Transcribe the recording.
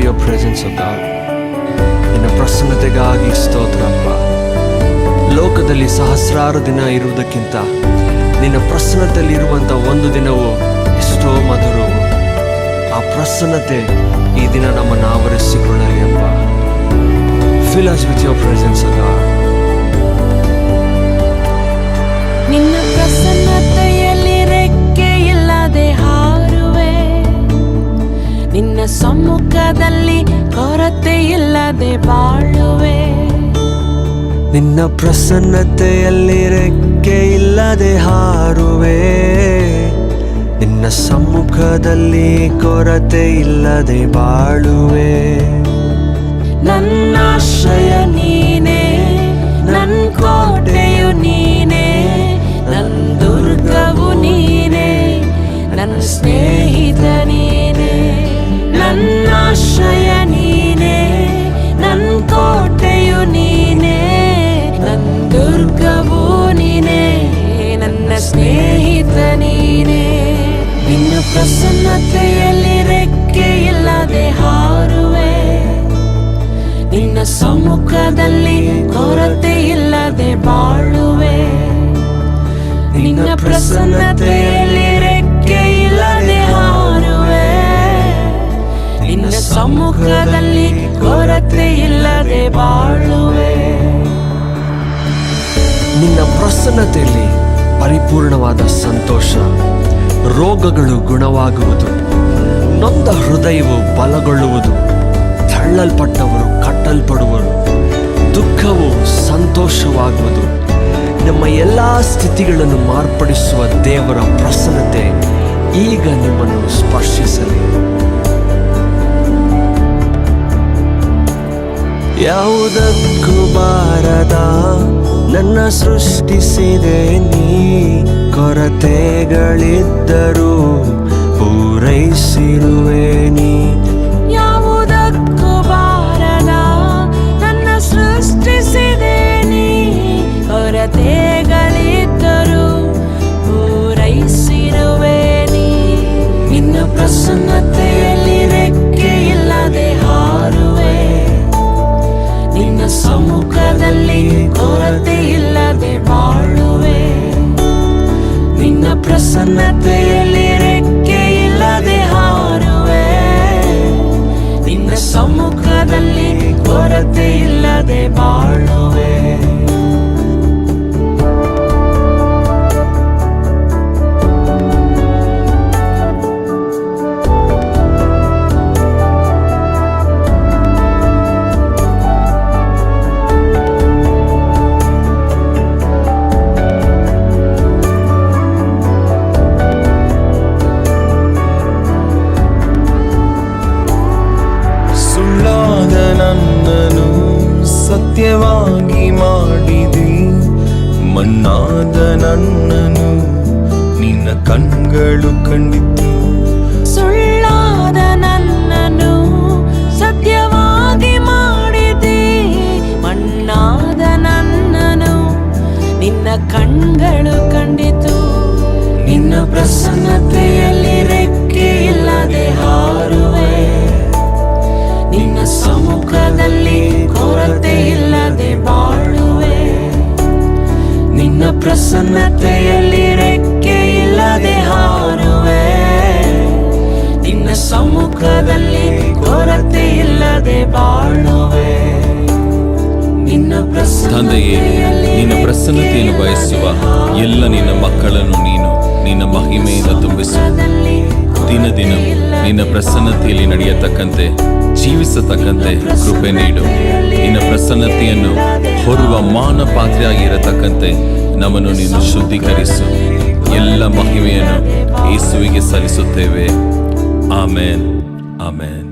for your presence, O God. ನಿನ್ನ ಪ್ರಸನ್ನತೆಗಾಗಿ ಸ್ತೋತ್ರಪ್ಪ. ಲೋಕದಲ್ಲಿ ಸಹಸ್ರಾರು ದಿನ ಇರುವುದಕ್ಕಿಂತ ನಿನ್ನ ಪ್ರಸನ್ನತೆಯಲ್ಲಿ ಇರುವಂಥ ಒಂದು ದಿನವು ಎಷ್ಟೋ ಮಧುರವು. ಆ ಪ್ರಸನ್ನತೆ ಈ ದಿನ ನಮ್ಮನ್ನು ಆವರಿಸಿಕೊಳ್ಳಲಿ ಅಪ್ಪ. Fill us with your presence, O God. ನಿನ್ನ ಪ್ರಸನ್ನತೆಯಲ್ಲಿ ರೆಕ್ಕೆ ಇಲ್ಲದೆ ಹಾರುವೆ, ನಿನ್ನ ಸಮ್ಮುಖದಲ್ಲಿ ಕೊರತೆ ಇಲ್ಲದೆ ಬಾಳುವೆ. ನಿನ್ನ ಪ್ರಸನ್ನತೆಯಲ್ಲಿ ರೆಕ್ಕೆ ಇಲ್ಲದೆ ಹಾರುವೆ, ನಿನ್ನ ಸಮ್ಮುಖದಲ್ಲಿ ಕೊರತೆ ಇಲ್ಲದೆ ಬಾಳುವೆ. ನನ್ನ ಆಶ್ರಯ ನೀನೇ, ನನ್ನ ಕೋಟೆಯು ನೀನೇ, ನನ್ನ ದುರ್ಗವು ನೀನೇ, ನನ್ನ ಸ್ನೇಹಿತ ನೀನೇ. ನನ್ನ ಆಶ್ರಯ ನೀನೇ, ನನ್ನ ಕೋಟೆಯು ನೀನೇ, ನನ್ನ ದುರ್ಗವು ನೀನೇ, ನನ್ನ ಸ್ನೇಹಿತ ನೀನೇ. ನಿನ್ನ ಪ್ರಸನ್ನತೆಯಲ್ಲಿ ರೆಕ್ಕೆ ಇಲ್ಲದೆ ಹಾರುವೆ, ನಿನ್ನ ಸಮ್ಮುಖದಲ್ಲಿ ಕೊರತೆ ಇಲ್ಲದೆ ಬಾಳುವೆ. ನಿನ್ನ ಪ್ರಸನ್ನತೆಯಲ್ಲಿ ರೆಕ್ಕೆ ಇಲ್ಲದೆ ಹಾರುವೆ, ನಿನ್ನ ಸಮ್ಮುಖದಲ್ಲಿ ಕೊರತೆ ಇಲ್ಲದೆ ಬಾಳುವೆ. ನಿನ್ನ ಪ್ರಸನ್ನತೆಯಲ್ಲಿ ಪರಿಪೂರ್ಣವಾದ ಸಂತೋಷ, ರೋಗಗಳು ಗುಣವಾಗುವುದು, ನೊಂದ ಹೃದಯವು ಬಲಗೊಳ್ಳುವುದು, ತಳ್ಳಲ್ಪಟ್ಟವರು ಕಟ್ಟಲ್ಪಡುವರು, ದುಃಖವು ಸಂತೋಷವಾಗುವುದು. ನಮ್ಮ ಎಲ್ಲ ಸ್ಥಿತಿಗಳನ್ನು ಮಾರ್ಪಡಿಸುವ ದೇವರ ಪ್ರಸನ್ನತೆ ಈಗ ನಿಮ್ಮನ್ನು ಸ್ಪರ್ಶಿಸಲಿ. ಯಾವುದಕ್ಕೂ ಬಾರದ ನನ್ನ ಸೃಷ್ಟಿಸಿದೆ ನೀ, ಕೊರತೆಗಳಿದ್ದರೂ ಪೂರೈಸಿರುವೆ ನೀ. ಯಾವುದಕ್ಕೂ ಬಾರದ ನನ್ನ ಸೃಷ್ಟಿಸಿದೆ ನೀ, ಕೊರತೆಗಳಿದ್ದರೂ ಪೂರೈಸಿರುವೆ ನೀ. ನಿನ್ನ ಪ್ರಸನ್ನತೆಯಲ್ಲಿ ರೆಕ್ಕೆ ಇಲ್ಲದೆ ಹಾರುವೆ, ನಿನ್ನ ಸಮ್ಮುಖದಲ್ಲಿ ಕೊರತೆ ಇಲ್ಲದೆ ಬಾಳುವೆ. ನಿನ್ನ ಪ್ರಸನ್ನತೆಯಲ್ಲಿ ರೆಕ್ಕೆ ಇಲ್ಲದೆ ಹಾರುವೆ, ನಿನ್ನ ಸಮ್ಮುಖದಲ್ಲಿ ಕೊರತೆ ಇಲ್ಲದೆ ಬಾಳುವೆ. ನನ್ನನು ಸತ್ಯವಾಗಿ ಮಾಡಿದಿ, ಮಣ್ಣಾದ ನನ್ನನು ನಿನ್ನ ಕಣ್ಗಳು ಕಂಡಿತು. ಸುಳ್ಳಾದ ನನ್ನನು ಸತ್ಯವಾಗಿ ಮಾಡಿದಿ, ಮಣ್ಣಾದ ನನ್ನನು ನಿನ್ನ ಕಣ್ಗಳು ಕಂಡಿತು. ನಿನ್ನ ಪ್ರಸನ್ನತೆಯಲ್ಲಿ ರೆಕ್ಕೆ ಇಲ್ಲದೆ ಹಾರುವೆ, ನಿನ್ನ ಸಮ್ಮುಖದಲ್ಲಿ ಕೊರತೆ ಇಲ್ಲದೆ ಬಾಳುವೆ. ನಿನ್ನ ಪ್ರಸನ್ನತೆಯಲ್ಲಿ ರೆಕ್ಕೆ ಇಲ್ಲದೆ ಹಾರುವೆ, ನಿನ್ನ ಸಮ್ಮುಖದಲ್ಲಿ ಕೊರತೆ ಇಲ್ಲದೆ ಬಾಳುವೆ. ನಿನ್ನ ತಂದೆಯೇ, ನಿನ್ನ ಪ್ರಸನ್ನತೆಯನ್ನು ಬಯಸುವ ಎಲ್ಲ ನಿನ್ನ ಮಕ್ಕಳನ್ನು ನೀನು ನಿನ್ನ ಮಹಿಮೆಯಿಂದ ತುಂಬಿಸು. ದಿನ ದಿನ ನಿನ್ನ ಪ್ರಸನ್ನತೆಯಲ್ಲಿ ನಡೆಯತಕ್ಕಂತೆ, ಜೀವಿಸತಕ್ಕಂತೆ ಕೃಪೆ ನೀಡು. ನಿನ್ನ ಪ್ರಸನ್ನತೆಯನ್ನು ಹೊರುವ ಮಾನ ಪಾತ್ರೆಯಾಗಿರತಕ್ಕಂತೆ ನಮ್ಮನ್ನು ನೀನು ಶುದ್ಧೀಕರಿಸು. ಎಲ್ಲ ಮಹಿಮೆಯನ್ನು ಯೇಸುವಿಗೆ ಸಲ್ಲಿಸುತ್ತೇವೆ. ಆಮೇನ್, ಆಮೇನ್.